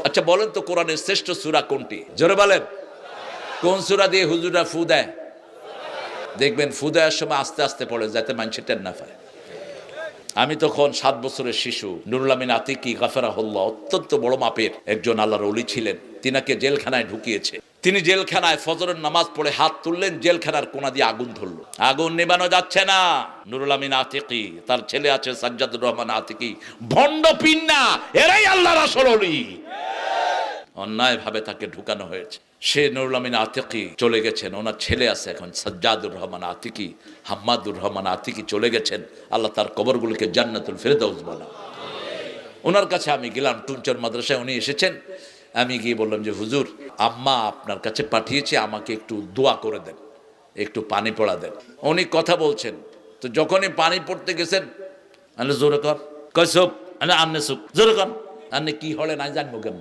আচ্ছা বলেন তো কোরআনের শ্রেষ্ঠ সূরা কোনটি? জোরে বলেন। কোন সূরা দিয়ে হুজুররা ফু দেয়? দেখবেন ফু দেওয়ার সময় আস্তে আস্তে পড়ে, যাতে মানুষের টের না পায়। আমি তখন 7 বছরের শিশু। নুরুল আমিন আতিকি গাফারাহুল্লাহ অত্যন্ত বড় মাপের একজন আল্লাহর ওলি ছিলেন। তিনাকে জেলখানায় ঢুকিয়েছে। তিনি জেলখানায় ফজরের নামাজ পড়ে হাত তুললেন, জেলখানার কোনা দিয়ে আগুন ধরলো। আগুন নেবানো যাচ্ছে না। নুরুল আমিন আতিকি, তার ছেলে আছে সাজ্জাদুর রহমান আতিকি, ভণ্ড পিন্না, এরাই আল্লাহর আসল ওলি। অন্যায় ভাবে তাকে ঢুকানো হয়েছে। সে নুরুল আমিন আতিকি চলে গেছেন, ওনার ছেলে আছে এখন সাজ্জাদুর রহমান আতিকি, হাম্মাদুর রহমান আতিকি চলে গেছেন। আল্লাহ তার কবরগুলোকে জান্নাতুল ফেরদাউস বানান। ওনার কাছে আমি গেলাম, টুনচর মাদ্রাসায় উনি এসেছেন। আমি গিয়ে বললাম যে হুজুর, আম্মা আপনার কাছে পাঠিয়েছে, আমাকে একটু দোয়া করে দেন, একটু পানি পড়া দেন। উনি কথা বলছেন, তো যখনই পানি পড়তে গেছেন, আরে জোরে কর, কয়সব, আরে আন্নে সুপ, জোরে কর, আন্নে কি হলে নাই জানবো কেমনে।